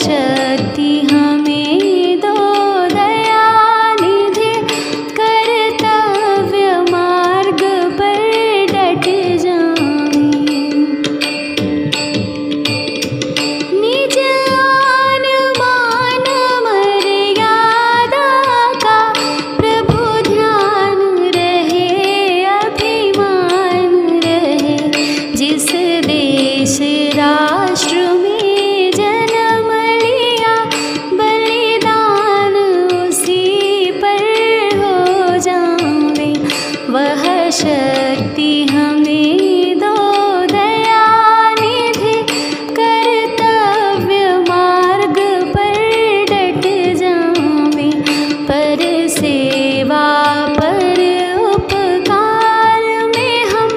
शक्ति हमें दो दयानिधि, कर्तव्य मार्ग पर डट जाएं। निज आन मान मर्यादा का प्रभु ध्यान रहे, अभिमान रहे। जिस देश राष्ट्र में जन्म लिया, बलिदान उसी पर हो जावे। वह शक्ति हमें दो दयानिधि, कर्तव्य मार्ग पर डट जावे। पर सेवा पर उपकार में हम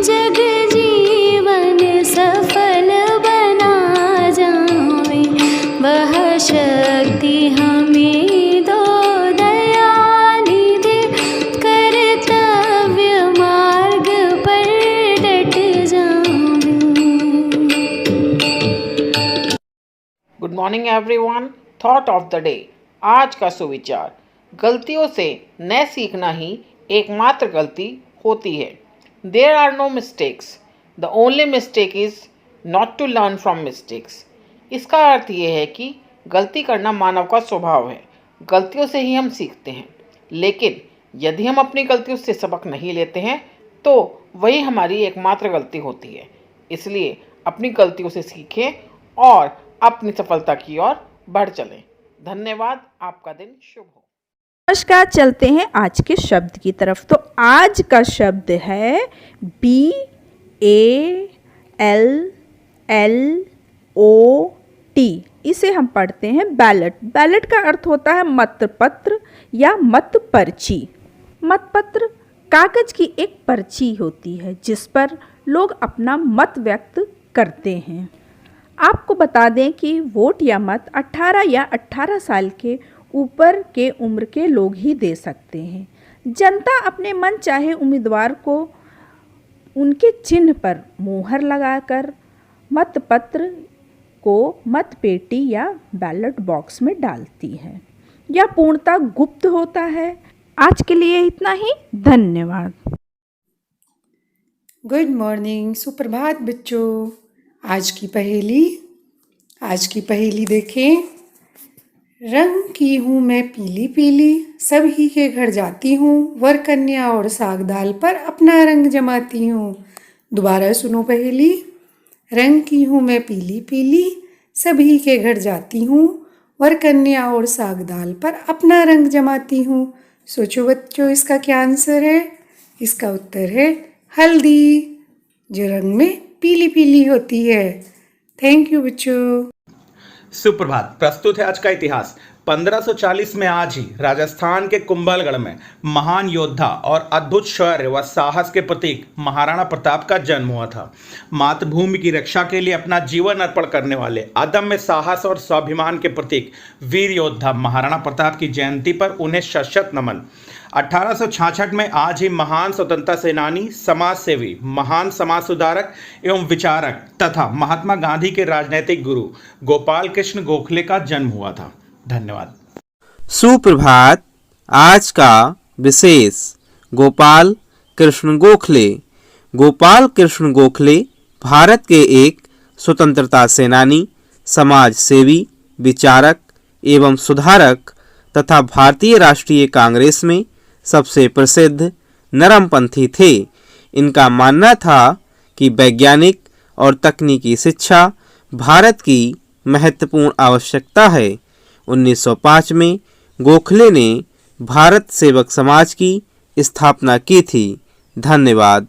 जग जीवन सफल बना जावे। वह शक्ति हमें दो दयानिधि, कर्तव्य मार्ग पर डट जावे। Good morning everyone. Thought of the day. आज का सुविचार, गलतियों से न सीखना ही एकमात्र गलती होती है। There are no mistakes, the only mistake is not to learn from mistakes. इसका अर्थ ये है कि गलती करना मानव का स्वभाव है, गलतियों से ही हम सीखते हैं। लेकिन यदि हम अपनी गलतियों से सबक नहीं लेते हैं तो वही हमारी एकमात्र गलती होती है। इसलिए अपनी गलतियों से सीखें और अपनी सफलता की ओर बढ़ चलें। धन्यवाद। आपका दिन शुभ हो। नमस्कार, चलते हैं आज के शब्द की तरफ। तो आज का शब्द है BALLOT। इसे हम पढ़ते हैं बैलेट। बैलेट का अर्थ होता है मतपत्र या मत पर्ची। मतपत्र कागज की एक पर्ची होती है जिस पर लोग अपना मत व्यक्त करते हैं। आपको बता दें कि वोट या मत 18 या 18 साल के ऊपर के उम्र के लोग ही दे सकते हैं। जनता अपने मन चाहे उम्मीदवार को उनके चिन्ह पर मोहर लगाकर मतपत्र को मतपेटी या बैलेट बॉक्स में डालती है। यह पूर्णतः गुप्त होता है। आज के लिए इतना ही। धन्यवाद। गुड मॉर्निंग, सुप्रभात बच्चों। आज की पहेली देखें। रंग की हूँ मैं पीली पीली, सभी के घर जाती हूँ, वर कन्या और साग दाल पर अपना रंग जमाती हूँ। दोबारा सुनो पहेली। रंग की हूँ मैं पीली पीली, सभी के घर जाती हूँ, वर कन्या और साग दाल पर अपना रंग जमाती हूँ। सोचो बच्चों, इसका क्या आंसर है? इसका उत्तर है हल्दी, जो रंग में पीली पीली होती है। थैंक यू बच्चों। सुप्रभात। प्रस्तुत है आज का इतिहास। 1540 में आज ही राजस्थान के कुंभलगढ़ में महान योद्धा और अद्भुत शौर्य व साहस के प्रतीक महाराणा प्रताप का जन्म हुआ था। मातृभूमि की रक्षा के लिए अपना जीवन अर्पण करने वाले अदम्य साहस और स्वाभिमान के प्रतीक वीर योद्धा महाराणा प्रताप की जयंती पर उन्हें शत नमन। 1866 में आज ही महान स्वतंत्रता सेनानी, समाज सेवी, महान समाज सुधारक एवं विचारक तथा महात्मा गांधी के राजनैतिक गुरु गोपाल कृष्ण गोखले का जन्म हुआ था। धन्यवाद। सुप्रभात। आज का विशेष, गोपाल कृष्ण गोखले। गोपाल कृष्ण गोखले भारत के एक स्वतंत्रता सेनानी, समाज सेवी, विचारक एवं सुधारक तथा भारतीय राष्ट्रीय कांग्रेस में सबसे प्रसिद्ध नरमपंथी थे। इनका मानना था कि वैज्ञानिक और तकनीकी शिक्षा भारत की महत्वपूर्ण आवश्यकता है। 1905 में गोखले ने भारत सेवक समाज की स्थापना की थी। धन्यवाद।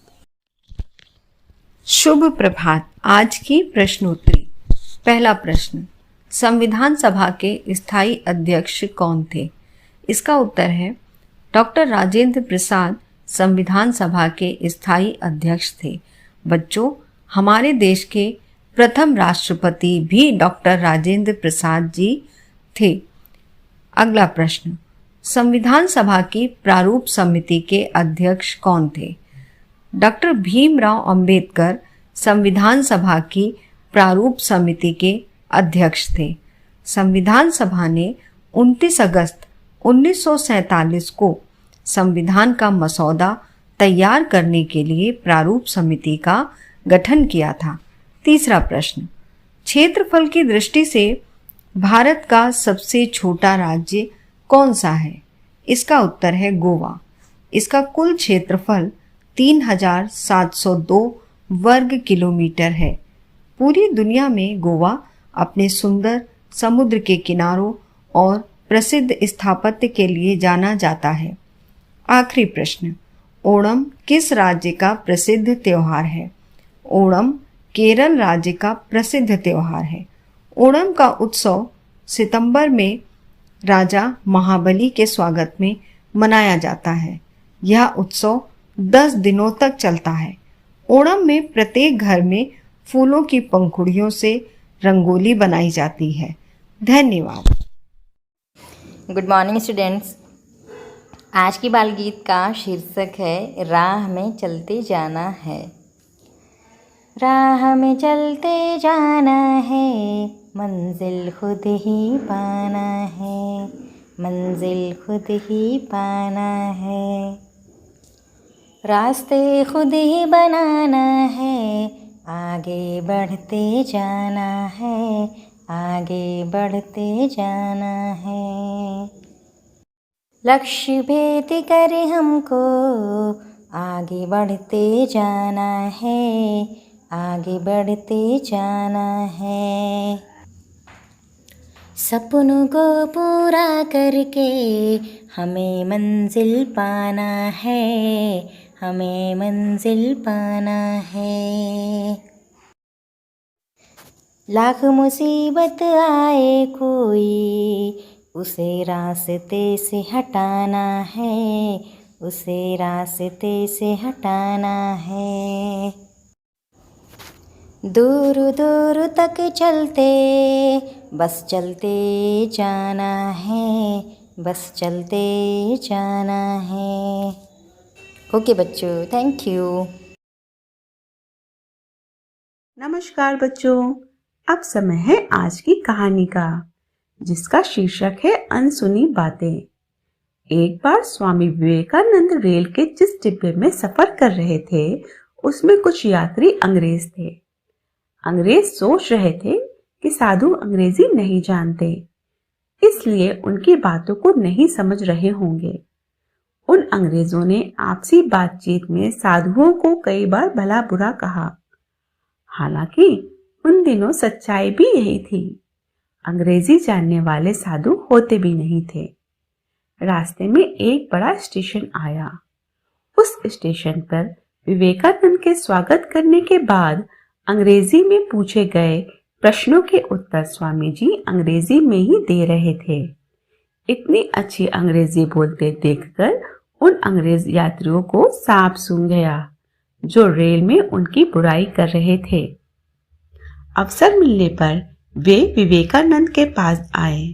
शुभ प्रभात। आज की प्रश्नोत्तरी। पहला प्रश्न, संविधान सभा के स्थायी अध्यक्ष कौन थे? इसका उत्तर है डॉक्टर राजेंद्र प्रसाद संविधान सभा के स्थायी अध्यक्ष थे। बच्चों, हमारे देश के प्रथम राष्ट्रपति भी डॉक्टर राजेंद्र प्रसाद जी थे। अगला प्रश्न, संविधान सभा की प्रारूप समिति के अध्यक्ष कौन थे? डॉक्टर भीमराव अंबेडकर संविधान सभा की प्रारूप समिति के अध्यक्ष थे। संविधान सभा ने 29 अगस्त 1947 को संविधान का मसौदा तैयार करने के लिए प्रारूप समिति का गठन किया था। तीसरा प्रश्न, क्षेत्रफल की दृष्टि से भारत का सबसे छोटा राज्य कौन सा है? इसका उत्तर है गोवा। इसका कुल क्षेत्रफल 3702 वर्ग किलोमीटर है। पूरी दुनिया में गोवा अपने सुंदर समुद्र के किनारों और प्रसिद्ध स्थापत्य के लिए जाना जाता है। आखिरी प्रश्न, ओणम किस राज्य का प्रसिद्ध त्योहार है? ओणम केरल राज्य का प्रसिद्ध त्योहार है। ओणम का उत्सव सितंबर में राजा महाबली के स्वागत में मनाया जाता है। यह उत्सव 10 दिनों तक चलता है। ओणम में प्रत्येक घर में फूलों की पंखुड़ियों से रंगोली बनाई जाती है। धन्यवाद। Good morning students. आज की बाल गीत का शीर्षक है राह में चलते जाना है। राह में चलते जाना है, मंजिल खुद ही पाना है, मंजिल खुद ही पाना है। रास्ते खुद ही बनाना है, आगे बढ़ते जाना है, आगे बढ़ते जाना है। लक्ष्य भेद कर हमको आगे बढ़ते जाना है, आगे बढ़ते जाना है। सपनों को पूरा करके हमें मंजिल पाना है, हमें मंजिल पाना है। लाख मुसीबत आए कोई, उसे रास्ते से हटाना है, उसे रास्ते से हटाना है। दूर दूर तक चलते, बस चलते जाना है, बस चलते जाना है। ओके बच्चों, थैंक यू। नमस्कार बच्चों, अब समय है आज की कहानी का, जिसका शीर्षक है अनसुनी बातें। एक बार स्वामी विवेकानंद रेल के जिस डिब्बे में सफर कर रहे थे, उसमें कुछ यात्री अंग्रेज थे। अंग्रेज सोच रहे थे कि साधु अंग्रेजी नहीं जानते, इसलिए उनकी बातों को नहीं समझ रहे होंगे। उन अंग्रेजों ने आपसी बातचीत में साधुओं को कई बार भला बुरा कहा। हालांकि उन दिनों सच्चाई भी यही थी, अंग्रेजी जानने वाले साधु होते भी नहीं थे। रास्ते में एक बड़ा स्टेशन आया। उस स्टेशन पर विवेकानंद के स्वागत करने के बाद अंग्रेजी में पूछे गए प्रश्नों के उत्तर स्वामी जी अंग्रेजी में ही दे रहे थे। इतनी अच्छी अंग्रेजी बोलते देखकर उन अंग्रेज यात्रियों को सांप सूंघ गया, जो रेल में उनकी बुराई कर रहे थे। अवसर मिलने पर वे विवेकानंद के पास आए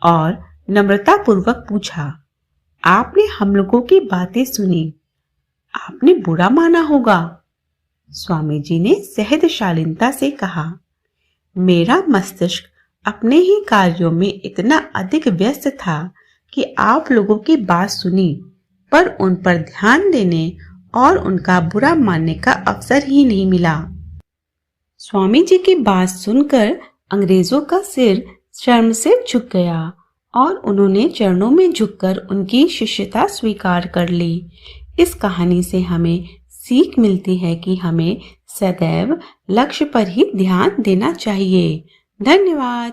और नम्रता पूर्वक पूछा, आपने हम लोगों की बातें सुनी, आपने बुरा माना होगा। स्वामी जी ने सहज शालीनता से कहा, मेरा मस्तिष्क अपने ही कार्यों में इतना अधिक व्यस्त था कि आप लोगों की बात सुनी, पर उन पर ध्यान देने और उनका बुरा मानने का अवसर ही नहीं मिला। स्वामी जी की बात सुनकर अंग्रेजों का सिर शर्म से झुक गया और उन्होंने चरणों में झुककर उनकी शिष्यता स्वीकार कर ली। इस कहानी से हमें सीख मिलती है कि हमें सदैव लक्ष्य पर ही ध्यान देना चाहिए। धन्यवाद।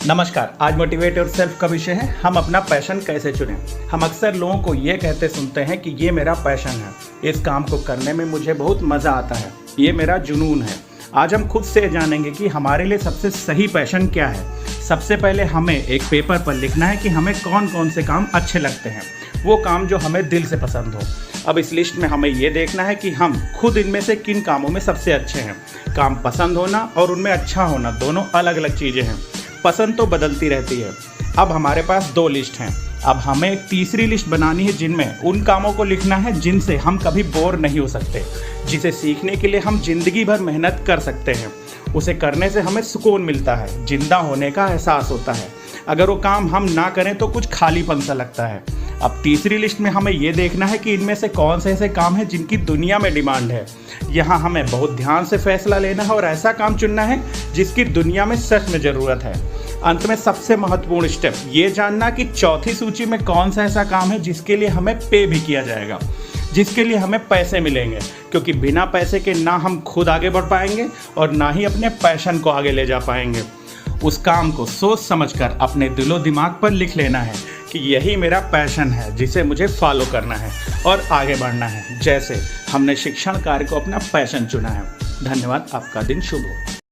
नमस्कार। आज मोटिवेट योरसेल्फ का विषय है हम अपना पैशन कैसे चुनें। हम अक्सर लोगों को ये कहते सुनते हैं कि ये मेरा पैशन है, इस काम को करने में मुझे बहुत मज़ा आता है, ये मेरा जुनून है। आज हम खुद से जानेंगे कि हमारे लिए सबसे सही पैशन क्या है। सबसे पहले हमें एक पेपर पर लिखना है कि हमें कौन कौन से काम अच्छे लगते हैं, वो काम जो हमें दिल से पसंद हो। अब इस लिस्ट में हमें ये देखना है कि हम खुद इनमें से किन कामों में सबसे अच्छे हैं। काम पसंद होना और उनमें अच्छा होना दोनों अलग अलग चीज़ें हैं। पसंद तो बदलती रहती है। अब हमारे पास 2 लिस्ट हैं। अब हमें एक तीसरी लिस्ट बनानी है जिनमें उन कामों को लिखना है जिनसे हम कभी बोर नहीं हो सकते, जिसे सीखने के लिए हम जिंदगी भर मेहनत कर सकते हैं। उसे करने से हमें सुकून मिलता है, जिंदा होने का एहसास होता है। अगर वो काम हम ना करें तो कुछ खालीपन सा लगता है। अब तीसरी लिस्ट में हमें ये देखना है कि इनमें से कौन से ऐसे काम हैं जिनकी दुनिया में डिमांड है। यहाँ हमें बहुत ध्यान से फैसला लेना है और ऐसा काम चुनना है जिसकी दुनिया में सच में ज़रूरत है। अंत में सबसे महत्वपूर्ण स्टेप ये जानना कि चौथी सूची में कौन सा ऐसा काम है जिसके लिए हमें पे भी किया जाएगा, जिसके लिए हमें पैसे मिलेंगे, क्योंकि बिना पैसे के ना हम खुद आगे बढ़ पाएंगे और ना ही अपने पैशन को आगे ले जा पाएंगे। उस काम को सोच समझकर अपने दिलो दिमाग पर लिख लेना है कि यही मेरा पैशन है जिसे मुझे फॉलो करना है और आगे बढ़ना है, जैसे हमने शिक्षण कार्य को अपना पैशन चुना है। धन्यवाद। आपका दिन शुभ हो।